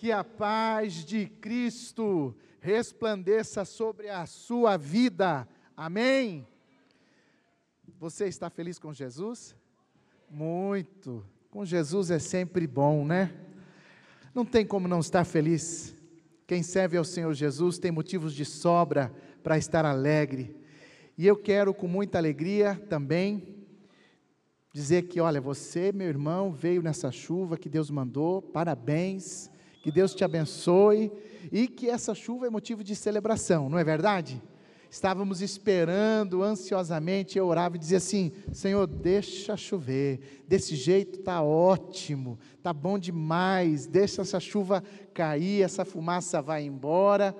Que a paz de Cristo resplandeça sobre a sua vida. Amém? Você está feliz com Jesus? Muito. Com Jesus é sempre bom, né? Não tem como não estar feliz. Quem serve ao Senhor Jesus tem motivos de sobra para estar alegre. E eu quero com muita alegria também dizer que, olha, você, meu irmão, veio nessa chuva que Deus mandou, parabéns, que Deus te abençoe, e que essa chuva é motivo de celebração, não é verdade? Estávamos esperando ansiosamente, eu orava e dizia assim: Senhor, deixa chover, desse jeito está ótimo, está bom demais, deixa essa chuva cair, essa fumaça vai embora,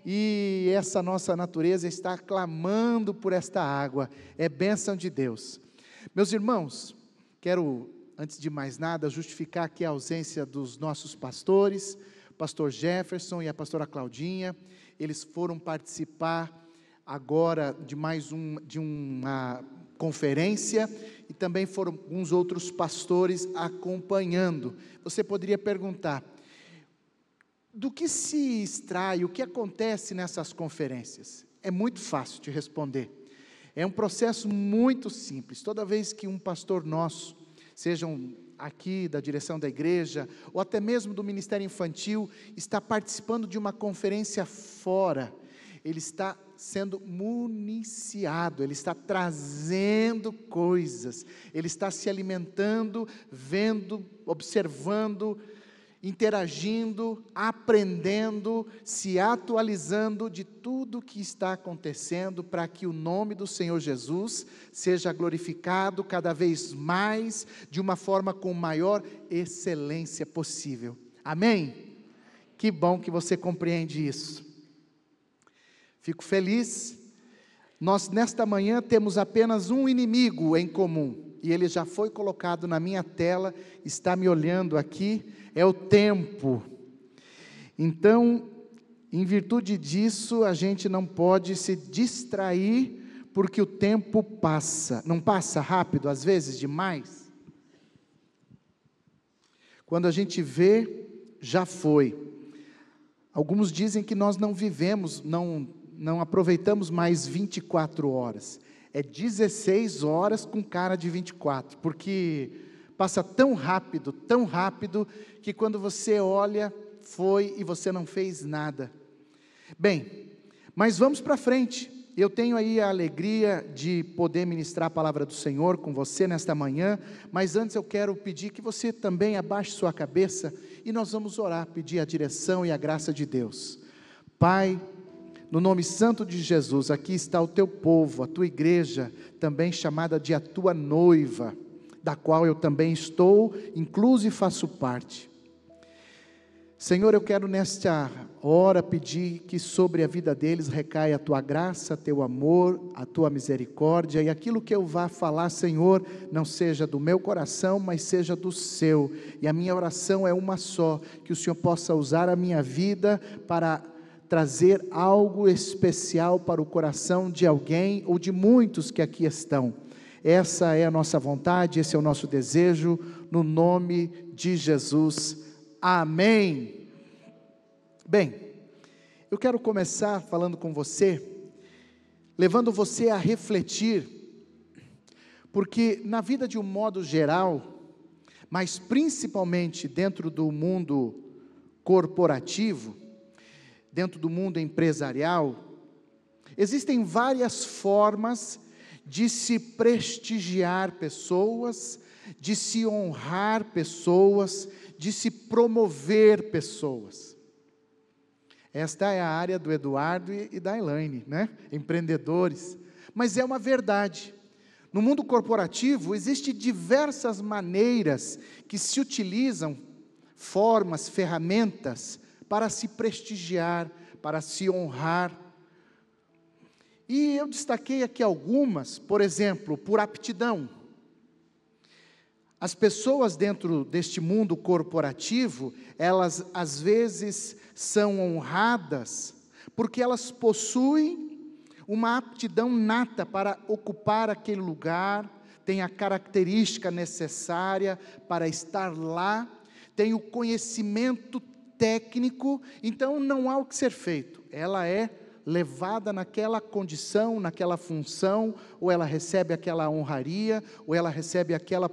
e essa nossa natureza está clamando por esta água, é bênção de Deus. Meus irmãos, quero, antes de mais nada, justificar aqui a ausência dos nossos pastores, o pastor Jefferson e a pastora Claudinha. Eles foram participar agora de uma conferência, e também foram alguns outros pastores acompanhando. Você poderia perguntar, do que se extrai, o que acontece nessas conferências? É muito fácil de responder. É um processo muito simples. Toda vez que um pastor nosso, sejam aqui da direção da igreja, ou até mesmo do Ministério Infantil, está participando de uma conferência fora, ele está sendo municiado, ele está trazendo coisas, ele está se alimentando, vendo, observando, interagindo, aprendendo, se atualizando de tudo que está acontecendo, para que o nome do Senhor Jesus seja glorificado cada vez mais, de uma forma com maior excelência possível. Amém? Que bom que você compreende isso. Fico feliz. Nós nesta manhã temos apenas um inimigo em comum, e ele já foi colocado na minha tela, está me olhando aqui, é o tempo. Então, em virtude disso, a gente não pode se distrair, porque o tempo passa, não passa rápido, às vezes demais? Quando a gente vê, já foi. Alguns dizem que nós não vivemos, não aproveitamos mais 24 horas, é 16 horas com cara de 24, porque passa tão rápido, que quando você olha, foi e você não fez nada. Bem, mas vamos para frente. Eu tenho aí a alegria de poder ministrar a palavra do Senhor com você nesta manhã, mas antes eu quero pedir que você também abaixe sua cabeça, e nós vamos orar, pedir a direção e a graça de Deus. Pai, no nome santo de Jesus, aqui está o teu povo, a tua igreja, também chamada de a tua noiva, da qual eu também estou, incluso e faço parte. Senhor, eu quero nesta hora pedir que sobre a vida deles recaia a tua graça, teu amor, a tua misericórdia, e aquilo que eu vá falar, Senhor, não seja do meu coração, mas seja do seu, e a minha oração é uma só, que o Senhor possa usar a minha vida para trazer algo especial para o coração de alguém, ou de muitos que aqui estão. Essa é a nossa vontade, esse é o nosso desejo, no nome de Jesus, amém. Bem, eu quero começar falando com você, levando você a refletir, porque na vida de um modo geral, mas principalmente dentro do mundo corporativo, dentro do mundo empresarial, existem várias formas de se prestigiar pessoas, de se honrar pessoas, de se promover pessoas. Esta é a área do Eduardo e da Elaine, né? Empreendedores. Mas é uma verdade. No mundo corporativo, existem diversas maneiras que se utilizam, formas, ferramentas, para se prestigiar, para se honrar. E eu destaquei aqui algumas, por exemplo, por aptidão. As pessoas dentro deste mundo corporativo, elas às vezes são honradas, porque elas possuem uma aptidão nata para ocupar aquele lugar, tem a característica necessária para estar lá, tem o conhecimento técnico, então não há o que ser feito. Ela é levada naquela condição, naquela função, ou ela recebe aquela honraria, ou ela recebe aquela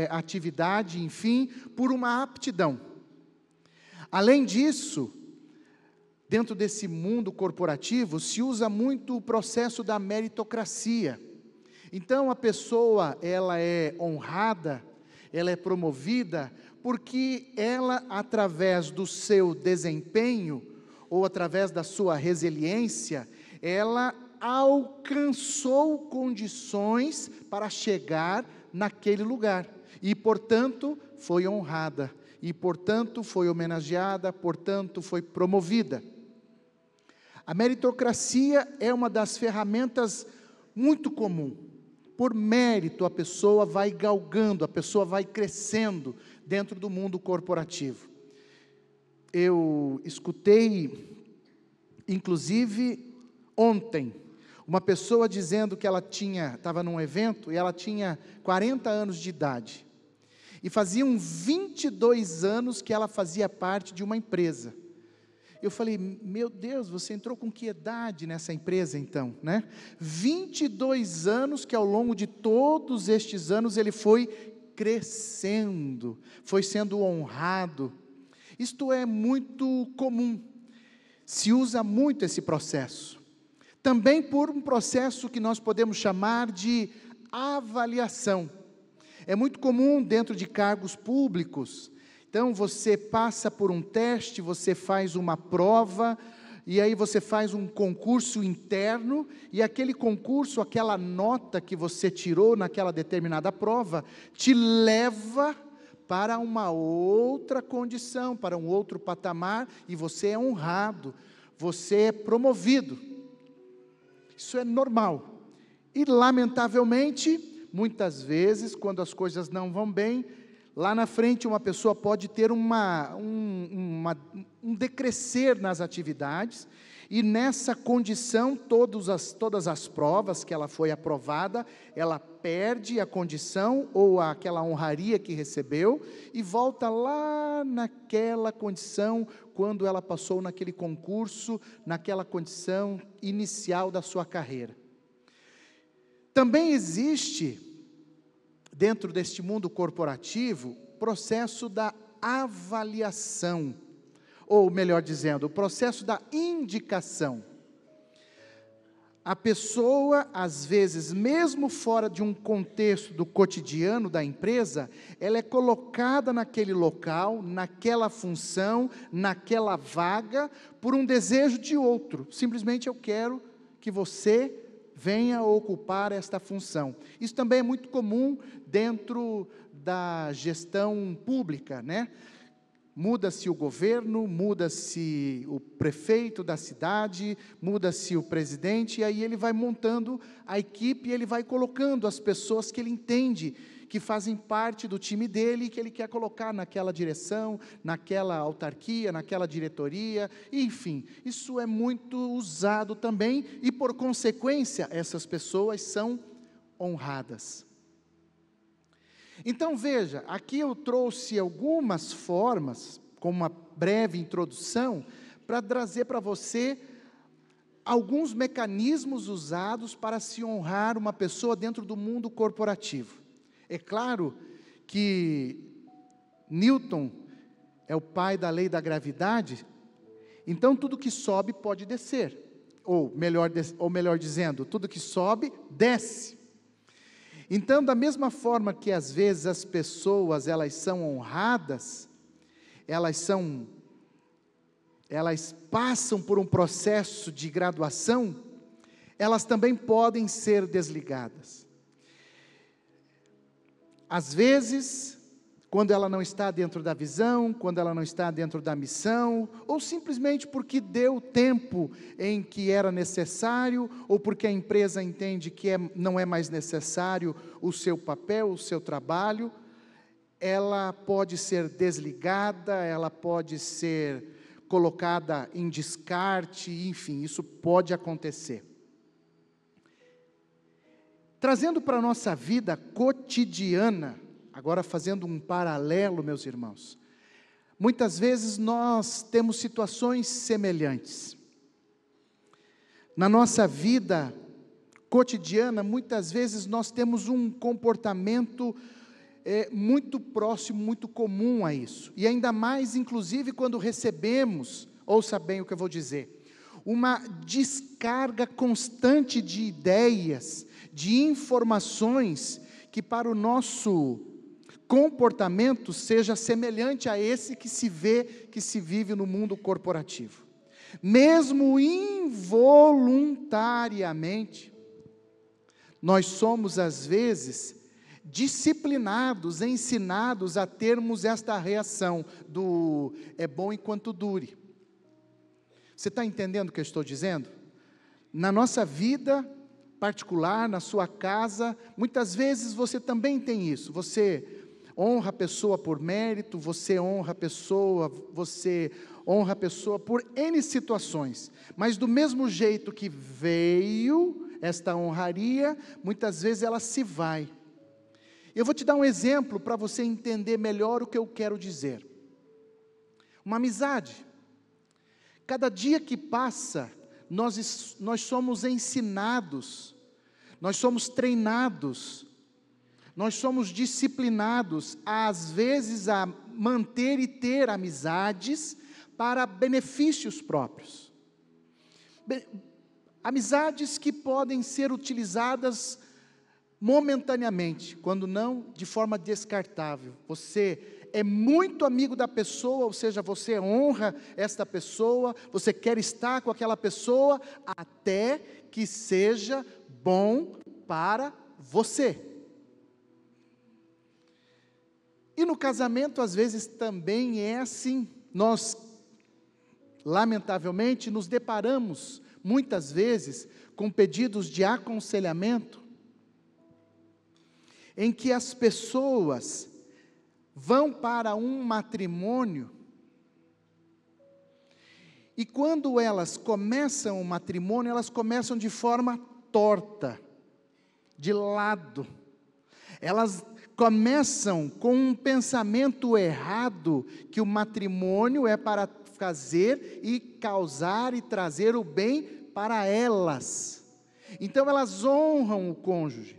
atividade, enfim, por uma aptidão. Além disso, dentro desse mundo corporativo, se usa muito o processo da meritocracia. Então, a pessoa, ela é honrada, ela é promovida, porque ela, através do seu desempenho, ou através da sua resiliência, ela alcançou condições para chegar naquele lugar, e, portanto, foi honrada, e, portanto, foi homenageada, portanto, foi promovida. A meritocracia é uma das ferramentas muito comum. Por mérito, a pessoa vai galgando, a pessoa vai crescendo dentro do mundo corporativo. Eu escutei, inclusive, ontem, uma pessoa dizendo que ela estava num evento e ela tinha 40 anos de idade. E faziam 22 anos que ela fazia parte de uma empresa. Eu falei, meu Deus, você entrou com que idade nessa empresa então, né? 22 anos que ao longo de todos estes anos ele foi crescendo, foi sendo honrado. Isto é muito comum, se usa muito esse processo. Também por um processo que nós podemos chamar de avaliação. É muito comum dentro de cargos públicos. Então, você passa por um teste, você faz uma prova, e aí você faz um concurso interno, e aquele concurso, aquela nota que você tirou naquela determinada prova, te leva para uma outra condição, para um outro patamar, e você é honrado, você é promovido. Isso é normal. E, lamentavelmente, muitas vezes, quando as coisas não vão bem, lá na frente uma pessoa pode ter um decrescer nas atividades, e nessa condição, todas as provas que ela foi aprovada, ela perde a condição, ou aquela honraria que recebeu, e volta lá naquela condição, quando ela passou naquele concurso, naquela condição inicial da sua carreira. Também existe, dentro deste mundo corporativo, processo da avaliação, ou melhor dizendo, o processo da indicação. A pessoa, às vezes, mesmo fora de um contexto do cotidiano da empresa, ela é colocada naquele local, naquela função, naquela vaga, por um desejo de outro. Simplesmente eu quero que você venha ocupar esta função. Isso também é muito comum dentro da gestão pública, né? Muda-se o governo, muda-se o prefeito da cidade, muda-se o presidente, e aí ele vai montando a equipe, e ele vai colocando as pessoas que ele entende, que fazem parte do time dele, que ele quer colocar naquela direção, naquela autarquia, naquela diretoria, enfim, isso é muito usado também, e por consequência, essas pessoas são honradas. Então veja, aqui eu trouxe algumas formas, com uma breve introdução, para trazer para você alguns mecanismos usados para se honrar uma pessoa dentro do mundo corporativo. É claro que Newton é o pai da lei da gravidade, então tudo que sobe pode descer, ou melhor dizendo, tudo que sobe, desce. Então, da mesma forma que às vezes as pessoas, elas são honradas, elas passam por um processo de graduação, elas também podem ser desligadas. Às vezes, quando ela não está dentro da visão, quando ela não está dentro da missão, ou simplesmente porque deu o tempo em que era necessário, ou porque a empresa entende que não é mais necessário o seu papel, o seu trabalho, ela pode ser desligada, ela pode ser colocada em descarte, enfim, isso pode acontecer. Trazendo para a nossa vida cotidiana, agora fazendo um paralelo, meus irmãos, Muitas vezes nós temos situações semelhantes. Na nossa vida cotidiana, muitas vezes nós temos um comportamento muito próximo, muito comum a isso. E ainda mais, inclusive, quando recebemos, ouça bem o que eu vou dizer, uma descarga constante de ideias, de informações, que para o nosso comportamento seja semelhante a esse que se vê, que se vive no mundo corporativo. Mesmo involuntariamente, nós somos às vezes disciplinados, ensinados a termos esta reação do é bom enquanto dure. Você está entendendo o que eu estou dizendo? Na nossa vida particular, na sua casa, muitas vezes você também tem isso. Você honra a pessoa por mérito, você honra a pessoa por N situações. Mas do mesmo jeito que veio esta honraria, muitas vezes ela se vai. Eu vou te dar um exemplo para você entender melhor o que eu quero dizer. Uma amizade. Cada dia que passa, nós somos ensinados, nós somos treinados, nós somos disciplinados, às vezes, a manter e ter amizades para benefícios próprios. Amizades que podem ser utilizadas momentaneamente, quando não de forma descartável. Você é muito amigo da pessoa, ou seja, você honra esta pessoa, você quer estar com aquela pessoa, até que seja bom para você. E no casamento, às vezes, também é assim. Nós, lamentavelmente, nos deparamos, muitas vezes, com pedidos de aconselhamento, em que as pessoas vão para um matrimônio, e quando elas começam o matrimônio, elas começam de forma torta, de lado. Elas começam com um pensamento errado, que o matrimônio é para fazer e causar e trazer o bem para elas. Então elas honram o cônjuge.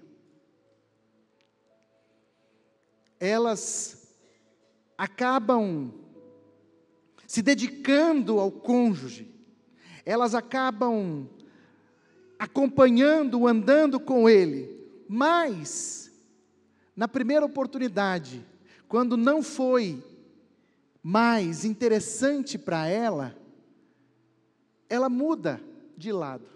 Elas acabam se dedicando ao cônjuge. Elas acabam acompanhando, andando com ele. Mas na primeira oportunidade, quando não foi mais interessante para ela, ela muda de lado.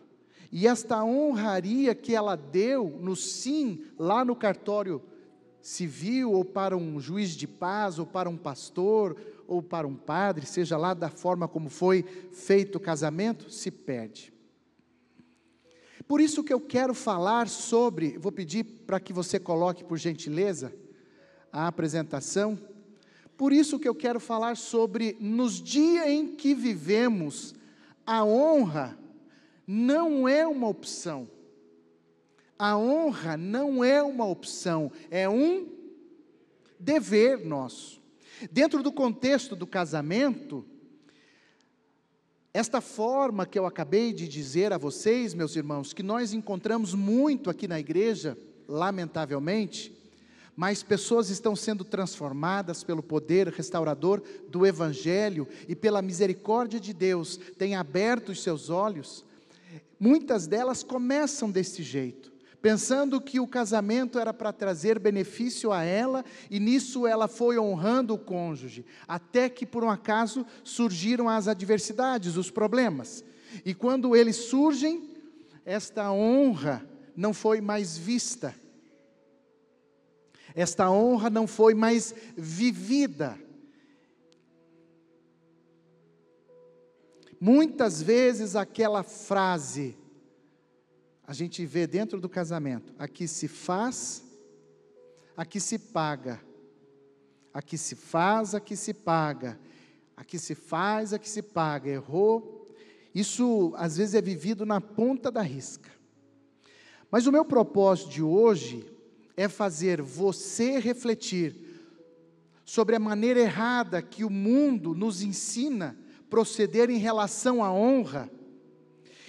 E esta honraria que ela deu no sim, lá no cartório civil, ou para um juiz de paz, ou para um pastor, ou para um padre, seja lá da forma como foi feito o casamento, se perde. Por isso que eu quero falar sobre, vou pedir para que você coloque, por gentileza, a apresentação. Por isso que eu quero falar sobre, nos dias em que vivemos, a honra não é uma opção. A honra não é uma opção, é um dever nosso. Dentro do contexto do casamento, esta forma que eu acabei de dizer a vocês, meus irmãos, que nós encontramos muito aqui na igreja, lamentavelmente, mas pessoas estão sendo transformadas pelo poder restaurador do Evangelho e pela misericórdia de Deus, têm aberto os seus olhos. Muitas delas começam desse jeito, pensando que o casamento era para trazer benefício a ela, e nisso ela foi honrando o cônjuge, até que por um acaso surgiram as adversidades, os problemas, e quando eles surgem, esta honra não foi mais vista, esta honra não foi mais vivida. Muitas vezes aquela frase, a gente vê dentro do casamento, aqui se faz, aqui se paga, aqui se faz, aqui se paga, aqui se faz, aqui se paga, errou. Isso às vezes é vivido na ponta da risca. Mas o meu propósito de hoje é fazer você refletir sobre a maneira errada que o mundo nos ensina proceder em relação à honra,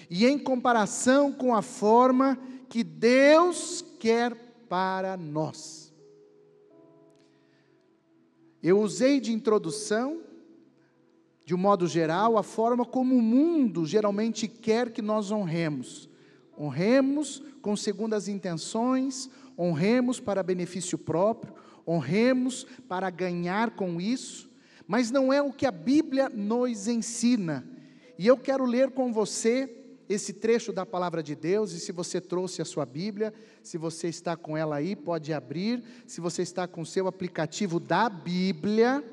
e em comparação com a forma que Deus quer para nós. Eu usei de introdução, de um modo geral, a forma como o mundo geralmente quer que nós honremos. Honremos com segundas intenções, honremos para benefício próprio, honremos para ganhar com isso, mas não é o que a Bíblia nos ensina. E eu quero ler com você esse trecho da palavra de Deus, e se você trouxe a sua Bíblia, se você está com ela aí, pode abrir. Se você está com o seu aplicativo da Bíblia,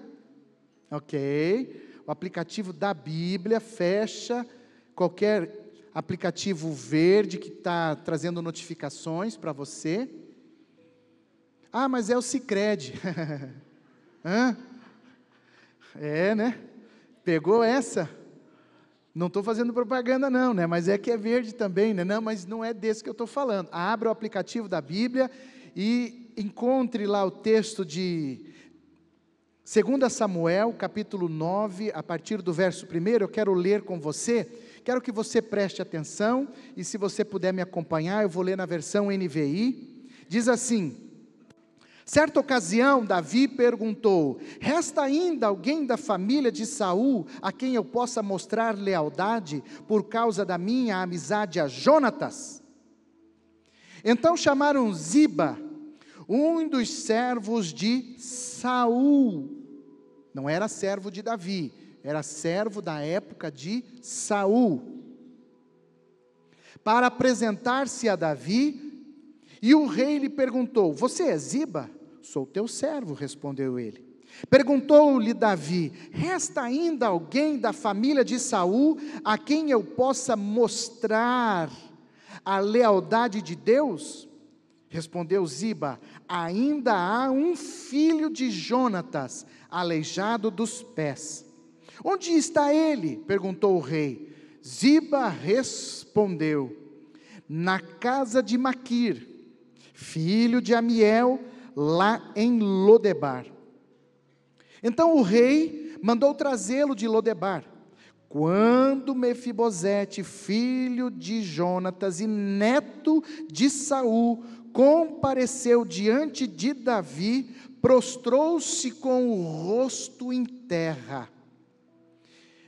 ok? O aplicativo da Bíblia, fecha qualquer aplicativo verde que está trazendo notificações para você. Ah, mas é o Sicredi. Hã? É, né? Pegou essa? Não estou fazendo propaganda não, né? Mas é que é verde também, né? Não, mas não é desse que eu estou falando. Abra o aplicativo da Bíblia e encontre lá o texto de 2 Samuel, capítulo 9, a partir do verso 1, eu quero ler com você. Quero que você preste atenção, e se você puder me acompanhar, eu vou ler na versão NVI. Diz assim: certa ocasião, Davi perguntou: resta ainda alguém da família de Saul, a quem eu possa mostrar lealdade, por causa da minha amizade a Jonatas? Então chamaram Ziba, um dos servos de Saul. Não era servo de Davi, era servo da época de Saul, para apresentar-se a Davi. E o rei lhe perguntou: você é Ziba? Sou teu servo, respondeu ele. Perguntou-lhe Davi: resta ainda alguém da família de Saul, a quem eu possa mostrar a lealdade de Deus? Respondeu Ziba: ainda há um filho de Jonatas, aleijado dos pés. Onde está ele? Perguntou o rei. Ziba respondeu: na casa de Maquir, filho de Amiel, lá em Lodebar. Então o rei mandou trazê-lo de Lodebar. Quando Mefibosete, filho de Jonatas e neto de Saul, compareceu diante de Davi, prostrou-se com o rosto em terra.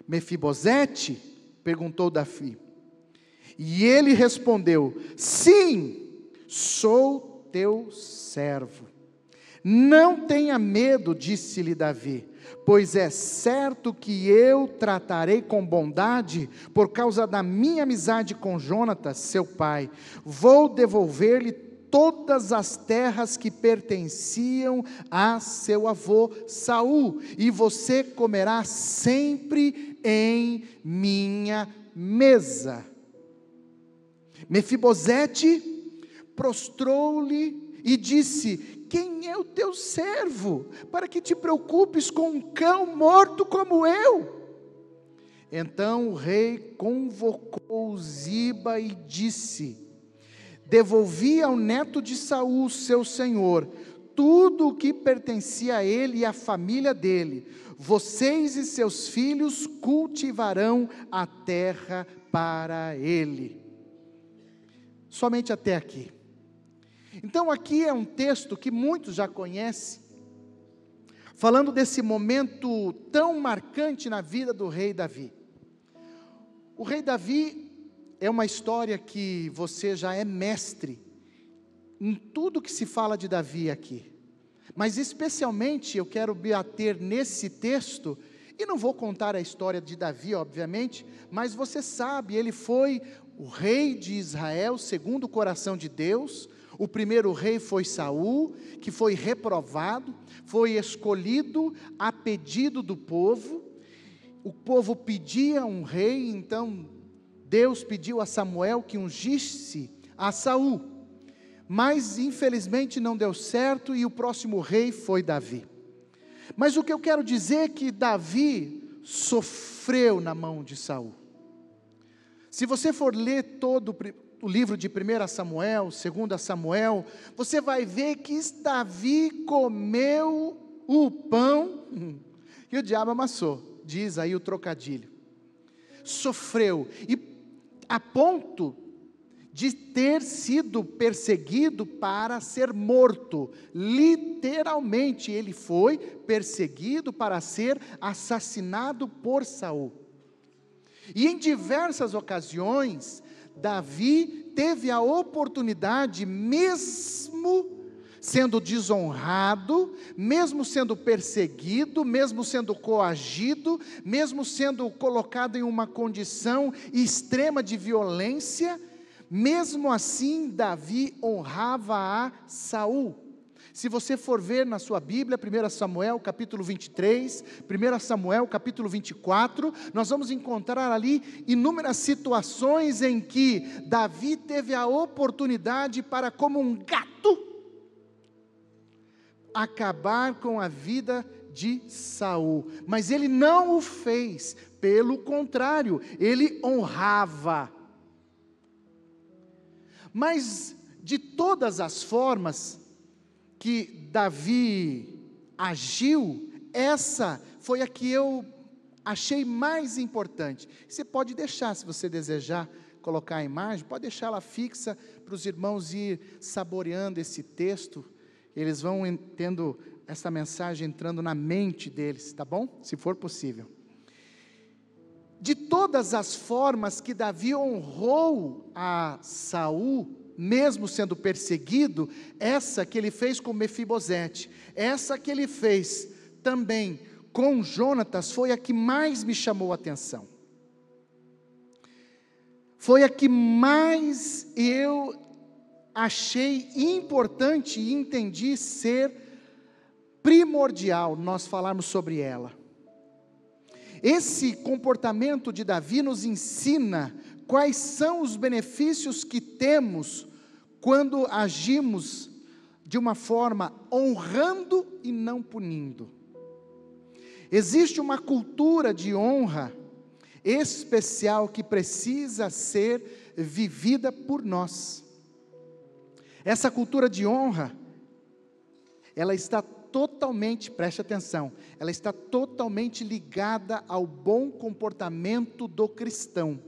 Mefibosete? Perguntou Davi. E ele respondeu: sim, sou teu servo. Não tenha medo, disse-lhe Davi, pois é certo que eu tratarei com bondade, por causa da minha amizade com Jonatas, seu pai. Vou devolver-lhe todas as terras que pertenciam a seu avô Saul, e você comerá sempre em minha mesa. Mefibosete prostrou-lhe e disse: quem é o teu servo, para que te preocupes com um cão morto como eu? Então o rei convocou Ziba e disse: devolvi ao neto de Saul, seu senhor, tudo o que pertencia a ele e à família dele. Vocês e seus filhos cultivarão a terra para ele. Somente até aqui. Então aqui é um texto que muitos já conhecem, falando desse momento tão marcante na vida do rei Davi. O rei Davi é uma história que você já é mestre em tudo que se fala de Davi aqui, mas especialmente eu quero me ater nesse texto, e não vou contar a história de Davi, obviamente, mas você sabe, ele foi o rei de Israel segundo o coração de Deus. O primeiro rei foi Saul, que foi reprovado, foi escolhido a pedido do povo. O povo pedia um rei, então Deus pediu a Samuel que ungisse a Saul. Mas infelizmente não deu certo, e o próximo rei foi Davi. Mas o que eu quero dizer é que Davi sofreu na mão de Saul. Se você for ler todo o livro de 1 Samuel, 2 Samuel, você vai ver que Davi comeu o pão que o diabo amassou, diz aí o trocadilho. Sofreu, e a ponto de ter sido perseguido para ser morto. Literalmente, ele foi perseguido para ser assassinado por Saul. E em diversas ocasiões, Davi teve a oportunidade, mesmo sendo desonrado, mesmo sendo perseguido, mesmo sendo coagido, mesmo sendo colocado em uma condição extrema de violência, mesmo assim, Davi honrava a Saul. Se você for ver na sua Bíblia, 1 Samuel capítulo 23, 1 Samuel capítulo 24, nós vamos encontrar ali inúmeras situações em que Davi teve a oportunidade para, como um gato, acabar com a vida de Saul. Mas ele não o fez, pelo contrário, ele honrava. Mas de todas as formas que Davi agiu, essa foi a que eu achei mais importante. Você pode deixar, se você desejar colocar a imagem, pode deixar ela fixa para os irmãos ir saboreando esse texto. Eles vão tendo essa mensagem entrando na mente deles, tá bom? Se for possível. De todas as formas que Davi honrou a Saul, mesmo sendo perseguido, essa que ele fez com Mefibosete, essa que ele fez também com Jonatas, foi a que mais me chamou a atenção. Foi a que mais eu achei importante e entendi ser primordial nós falarmos sobre ela. Esse comportamento de Davi nos ensina quais são os benefícios que temos quando agimos de uma forma honrando e não punindo. Existe uma cultura de honra especial que precisa ser vivida por nós. Essa cultura de honra, ela está totalmente, preste atenção, ela está totalmente ligada ao bom comportamento do cristão.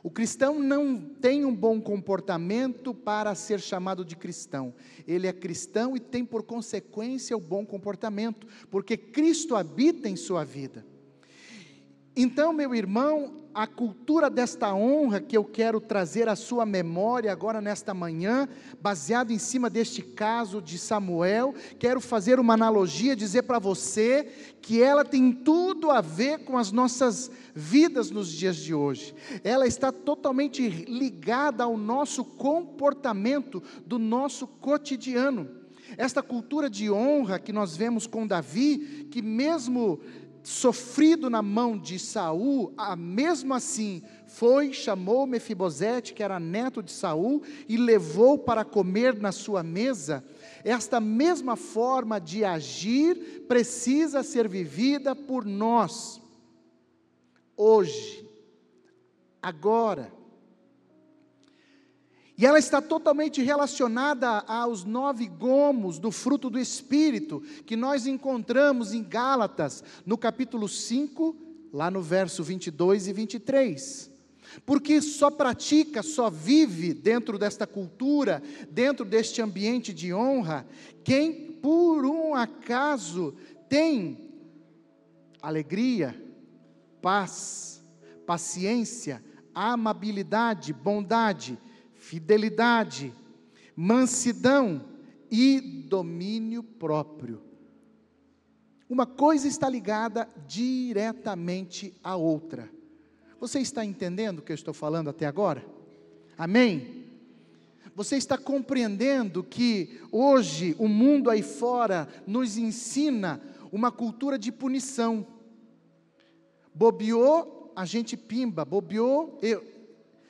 O cristão não tem um bom comportamento para ser chamado de cristão. Ele é cristão e tem por consequência o bom comportamento, porque Cristo habita em sua vida. Então, meu irmão, a cultura desta honra que eu quero trazer à sua memória agora nesta manhã, baseado em cima deste caso de Samuel, quero fazer uma analogia, dizer para você que ela tem tudo a ver com as nossas vidas nos dias de hoje. Ela está totalmente ligada ao nosso comportamento do nosso cotidiano. Esta cultura de honra que nós vemos com Davi, que mesmo sofrido na mão de Saul, mesmo assim chamou Mefibosete, que era neto de Saul, e levou para comer na sua mesa. Esta mesma forma de agir precisa ser vivida por nós, hoje, agora. E ela está totalmente relacionada aos 9 gomos do fruto do Espírito, que nós encontramos em Gálatas, no capítulo 5, lá no verso 22 e 23. Porque só pratica, só vive dentro desta cultura, dentro deste ambiente de honra, quem por um acaso tem alegria, paz, paciência, amabilidade, bondade, fidelidade, mansidão e domínio próprio. Uma coisa está ligada diretamente à outra. Você está entendendo o que eu estou falando até agora? Amém? Você está compreendendo que hoje o mundo aí fora nos ensina uma cultura de punição. Bobeou, a gente pimba, bobeou,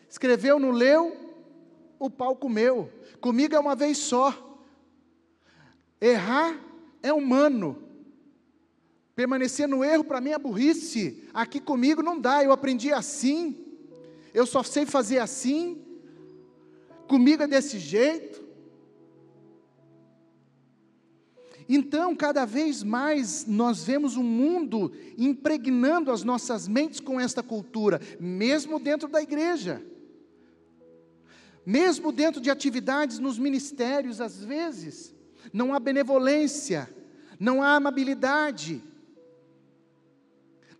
escreveu, não leu, o pau comeu. Comigo é uma vez só. Errar é humano. Permanecer no erro para mim é burrice. Aqui comigo não dá, eu aprendi assim. Eu só sei fazer assim. Comigo é desse jeito. Então, cada vez mais nós vemos o mundo impregnando as nossas mentes com esta cultura, mesmo dentro da igreja, mesmo dentro de atividades nos ministérios, às vezes, não há benevolência, não há amabilidade.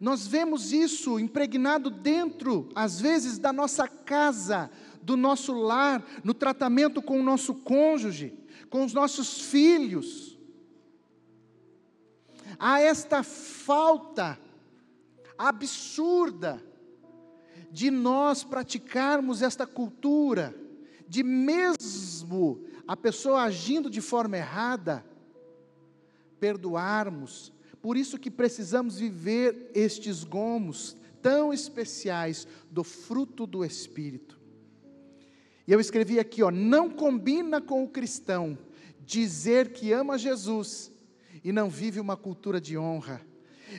Nós vemos isso impregnado dentro, às vezes, da nossa casa, do nosso lar, no tratamento com o nosso cônjuge, com os nossos filhos. Há esta falta absurda de nós praticarmos esta cultura, de mesmo a pessoa agindo de forma errada, perdoarmos. Por isso que precisamos viver estes gomos tão especiais do fruto do Espírito. E eu escrevi aqui, não combina com o cristão dizer que ama Jesus e não vive uma cultura de honra,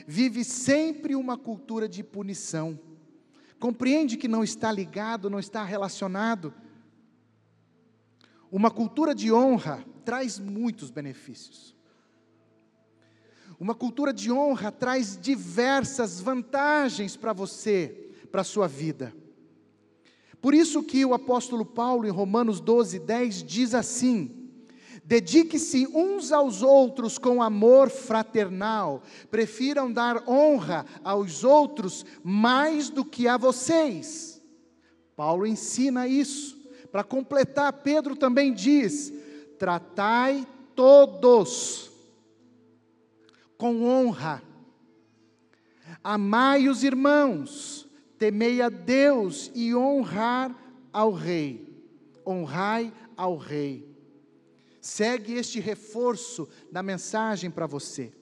vive sempre uma cultura de punição. Compreende que não está ligado, não está relacionado? Uma cultura de honra traz muitos benefícios. Uma cultura de honra traz diversas vantagens para você, para a sua vida. Por isso que o apóstolo Paulo, em Romanos 12:10, diz assim: dedique-se uns aos outros com amor fraternal, prefiram dar honra aos outros mais do que a vocês. Paulo ensina isso. Para completar, Pedro também diz: tratai todos com honra, amai os irmãos, temei a Deus e honrai ao rei. Segue este reforço da mensagem para você.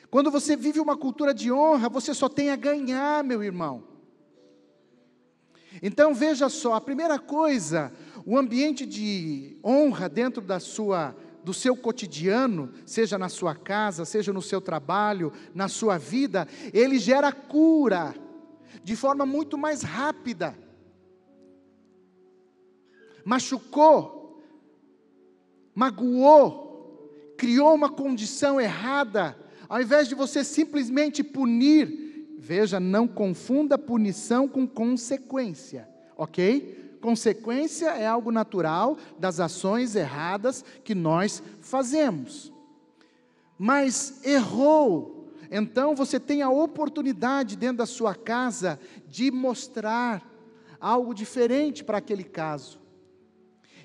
Quando você vive uma cultura de honra, você só tem a ganhar, meu irmão. Então veja só, a primeira coisa, o ambiente de honra dentro do seu cotidiano, seja na sua casa, seja no seu trabalho, na sua vida, ele gera cura, de forma muito mais rápida. Machucou, magoou, criou uma condição errada, ao invés de você simplesmente punir, veja, não confunda punição com consequência, ok? Consequência é algo natural das ações erradas que nós fazemos. Mas errou, então você tem a oportunidade dentro da sua casa de mostrar algo diferente para aquele caso.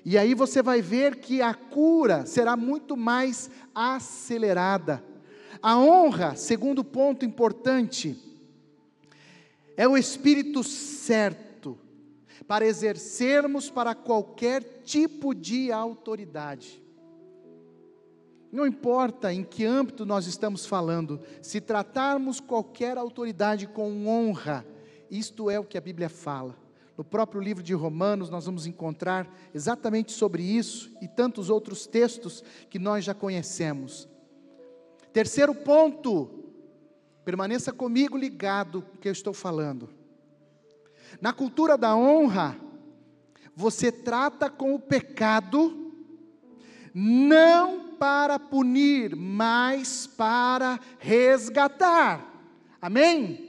E aí você vai ver que a cura será muito mais acelerada. A honra, segundo ponto importante, é o espírito certo para exercermos para qualquer tipo de autoridade. Não importa em que âmbito nós estamos falando, se tratarmos qualquer autoridade com honra, isto é o que a Bíblia fala. No próprio livro de Romanos nós vamos encontrar exatamente sobre isso e tantos outros textos que nós já conhecemos. Terceiro ponto, permaneça comigo ligado no que eu estou falando. Na cultura da honra, você trata com o pecado, não para punir, mas para resgatar. Amém?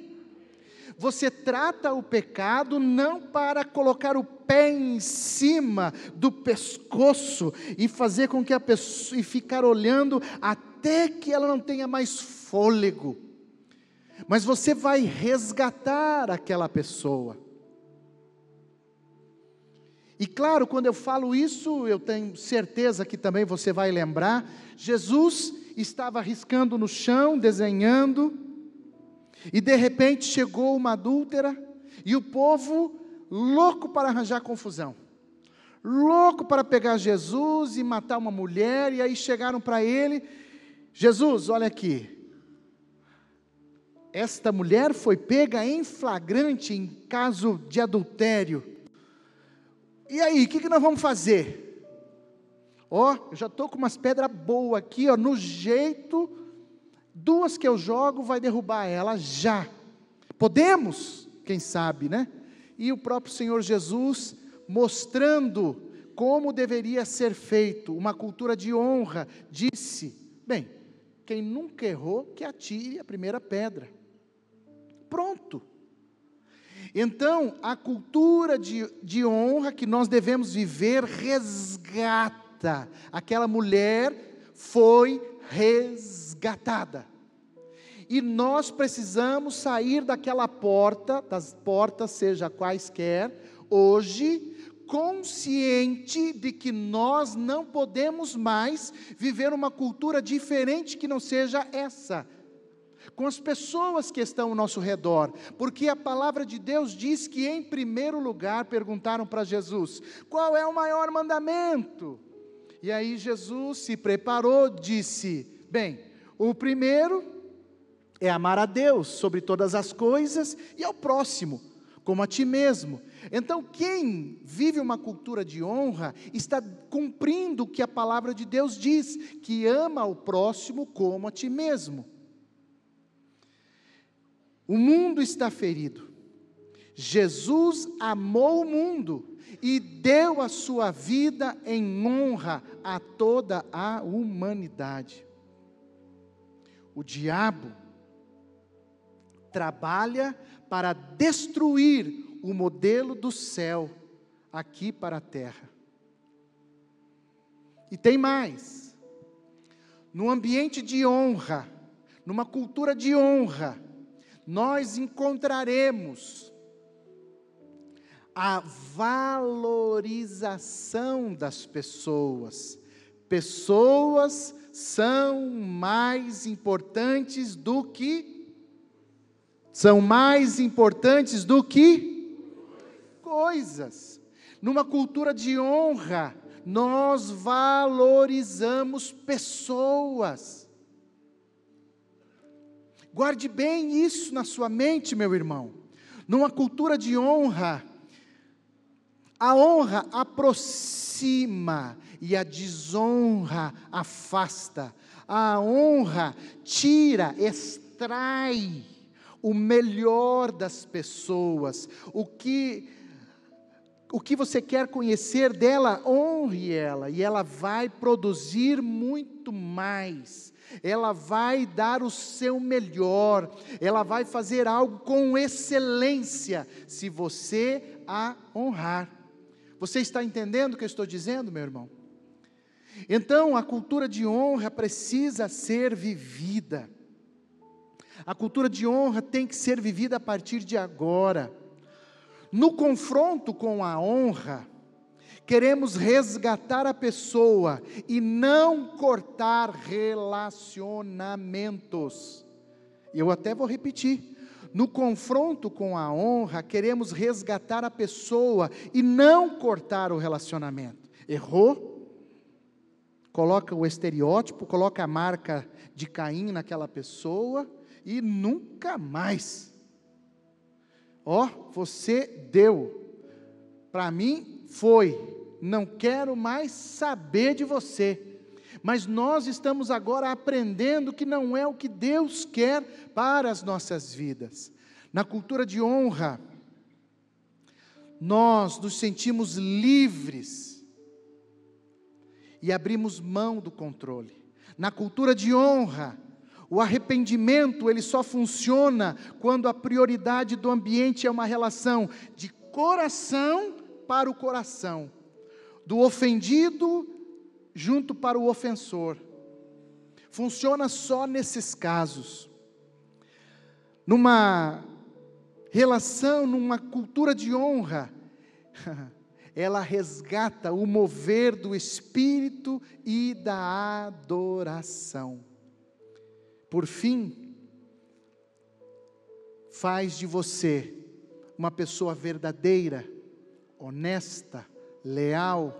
Você trata o pecado não para colocar o pé em cima do pescoço e fazer com que a pessoa, e ficar olhando até que ela não tenha mais fôlego. Mas você vai resgatar aquela pessoa. E claro, quando eu falo isso, eu tenho certeza que também você vai lembrar, Jesus estava riscando no chão, desenhando, e de repente chegou uma adúltera, e o povo louco para arranjar confusão, louco para pegar Jesus e matar uma mulher, e aí chegaram para ele: Jesus, olha aqui, esta mulher foi pega em flagrante em caso de adultério, e aí, o que nós vamos fazer? Eu já estou com umas pedras boas aqui, no jeito, 2 que eu jogo vai derrubar ela já. Podemos? Quem sabe, né? E o próprio Senhor Jesus mostrando como deveria ser feito, uma cultura de honra, disse: bem, quem nunca errou, que atire a primeira pedra. Pronto. Então, a cultura de honra que nós devemos viver resgata. Aquela mulher foi resgatada. E nós precisamos sair daquela porta, das portas, seja quaisquer, hoje, consciente de que nós não podemos mais viver uma cultura diferente que não seja essa, com as pessoas que estão ao nosso redor, porque a palavra de Deus diz que em primeiro lugar perguntaram para Jesus, qual é o maior mandamento? E aí Jesus se preparou, disse, bem, o primeiro é amar a Deus sobre todas as coisas e ao próximo, como a ti mesmo. Então quem vive uma cultura de honra, está cumprindo o que a palavra de Deus diz, que ama o próximo como a ti mesmo. O mundo está ferido, Jesus amou o mundo e deu a sua vida em honra a toda a humanidade. O diabo trabalha para destruir o modelo do céu aqui para a terra. E tem mais, no ambiente de honra, numa cultura de honra, nós encontraremos a valorização das pessoas. Pessoas são mais importantes do que coisas. Numa cultura de honra, nós valorizamos pessoas. Guarde bem isso na sua mente, meu irmão. Numa cultura de honra, a honra aproxima e a desonra afasta. A honra tira, extrai o melhor das pessoas. O que você quer conhecer dela, honre ela, e ela vai produzir muito mais. Ela vai dar o seu melhor, ela vai fazer algo com excelência, se você a honrar. Você está entendendo o que eu estou dizendo, meu irmão? Então, a cultura de honra precisa ser vivida. A cultura de honra tem que ser vivida a partir de agora. No confronto com a honra, queremos resgatar a pessoa e não cortar relacionamentos. Eu até vou repetir. No confronto com a honra, queremos resgatar a pessoa e não cortar o relacionamento. Errou? Coloca o estereótipo, coloca a marca de Caim naquela pessoa e nunca mais. Você deu, para mim foi, não quero mais saber de você. Mas nós estamos agora aprendendo que não é o que Deus quer para as nossas vidas. Na cultura de honra, nós nos sentimos livres e abrimos mão do controle. Na cultura de honra, o arrependimento ele só funciona quando a prioridade do ambiente é uma relação de coração para o coração, do ofendido junto para o ofensor. Funciona só nesses casos. Numa relação, numa cultura de honra, ela resgata o mover do Espírito e da adoração. Por fim, faz de você uma pessoa verdadeira, honesta, leal.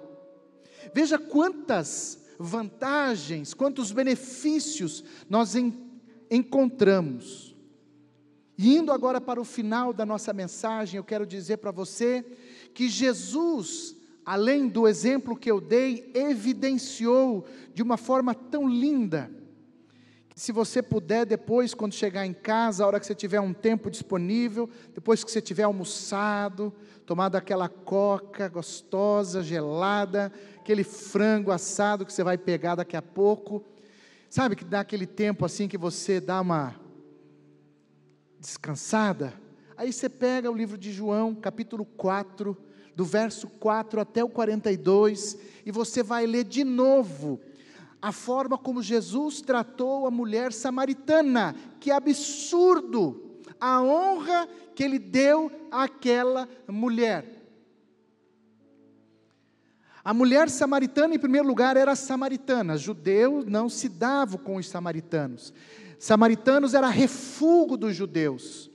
Veja quantas vantagens, quantos benefícios nós encontramos. E indo agora para o final da nossa mensagem, eu quero dizer para você que Jesus, além do exemplo que eu dei, evidenciou de uma forma tão linda, que se você puder depois, quando chegar em casa, a hora que você tiver um tempo disponível, depois que você tiver almoçado, tomado aquela coca gostosa, gelada, aquele frango assado que você vai pegar daqui a pouco, Sabe que dá aquele tempo assim que você dá uma descansada? Aí você pega o livro de João, capítulo 4, do verso 4 até o 42, e você vai ler de novo a forma como Jesus tratou a mulher samaritana. Que absurdo a honra que ele deu àquela mulher. A mulher samaritana, em primeiro lugar, era samaritana. Judeus não se davam com os samaritanos. Samaritanos era refúgio dos judeus.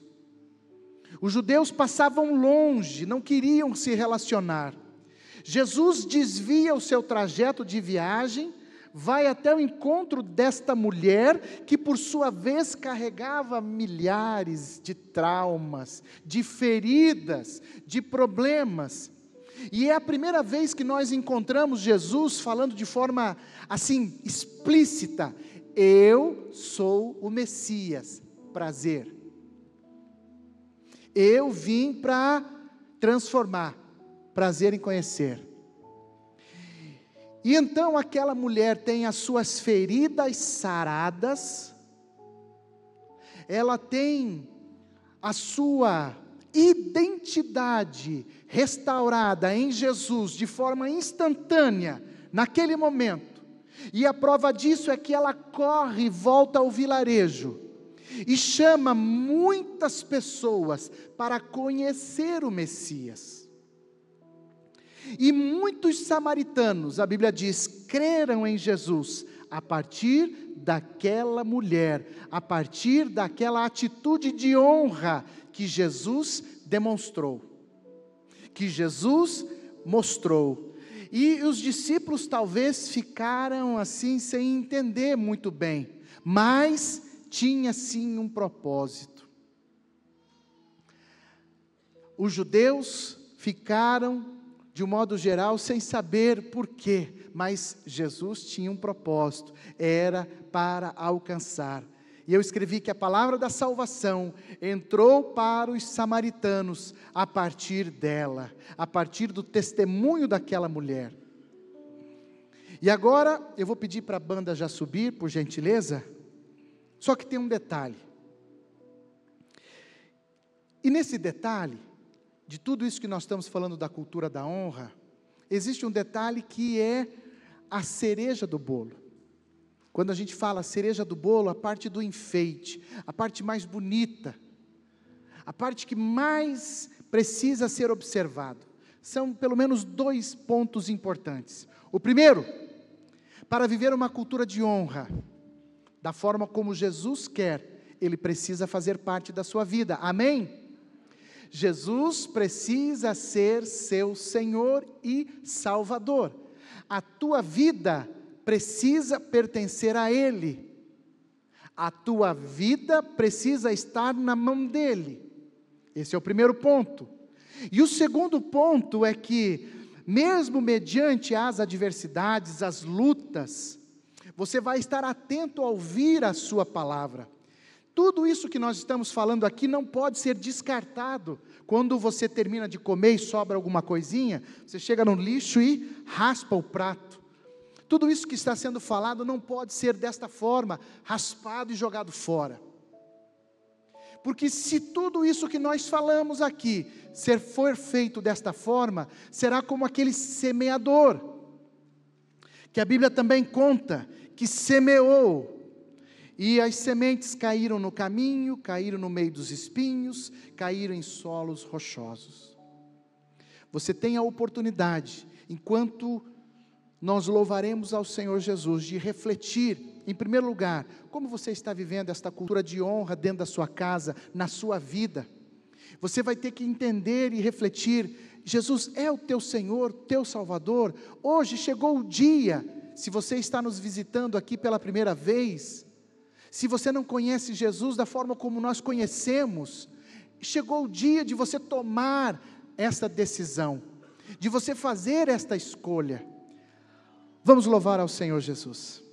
Os judeus passavam longe, não queriam se relacionar. Jesus desvia o seu trajeto de viagem, vai até o encontro desta mulher, que por sua vez carregava milhares de traumas, de feridas, de problemas. E é a primeira vez que nós encontramos Jesus falando de forma assim, explícita: eu sou o Messias, prazer. Eu vim para transformar, prazer em conhecer. E então aquela mulher tem as suas feridas saradas, ela tem a sua identidade restaurada em Jesus de forma instantânea, naquele momento. E a prova disso é que ela corre e volta ao vilarejo e chama muitas pessoas para conhecer o Messias. E muitos samaritanos, a Bíblia diz, creram em Jesus a partir daquela mulher, a partir daquela atitude de honra que Jesus demonstrou, que Jesus mostrou. E os discípulos talvez ficaram assim sem entender muito bem, mas tinha sim um propósito. Os judeus ficaram, de um modo geral, sem saber por quê, mas Jesus tinha um propósito, era para alcançar. E eu escrevi que a palavra da salvação entrou para os samaritanos a partir dela, a partir do testemunho daquela mulher. E agora eu vou pedir para a banda já subir, por gentileza. Só que tem um detalhe. E nesse detalhe, de tudo isso que nós estamos falando da cultura da honra, existe um detalhe que é a cereja do bolo. Quando a gente fala cereja do bolo, a parte do enfeite, a parte mais bonita, a parte que mais precisa ser observado. São pelo menos 2 pontos importantes. O primeiro, para viver uma cultura de honra, da forma como Jesus quer, ele precisa fazer parte da sua vida. Amém? Jesus precisa ser seu Senhor e Salvador. A tua vida precisa pertencer a Ele. A tua vida precisa estar na mão dEle. Esse é o primeiro ponto. E o segundo ponto é que, mesmo mediante as adversidades, as lutas, você vai estar atento a ouvir a sua palavra. Tudo isso que nós estamos falando aqui não pode ser descartado. Quando você termina de comer e sobra alguma coisinha, você chega no lixo e raspa o prato. Tudo isso que está sendo falado não pode ser desta forma, raspado e jogado fora. Porque se tudo isso que nós falamos aqui for feito desta forma, será como aquele semeador, que a Bíblia também conta, que semeou, e as sementes caíram no caminho, caíram no meio dos espinhos, caíram em solos rochosos. Você tem a oportunidade, enquanto nós louvaremos ao Senhor Jesus, de refletir, em primeiro lugar, como você está vivendo esta cultura de honra dentro da sua casa, na sua vida. Você vai ter que entender e refletir: Jesus é o teu Senhor, teu Salvador. Hoje chegou o dia, se você está nos visitando aqui pela primeira vez, se você não conhece Jesus da forma como nós conhecemos, chegou o dia de você tomar esta decisão, de você fazer esta escolha. Vamos louvar ao Senhor Jesus.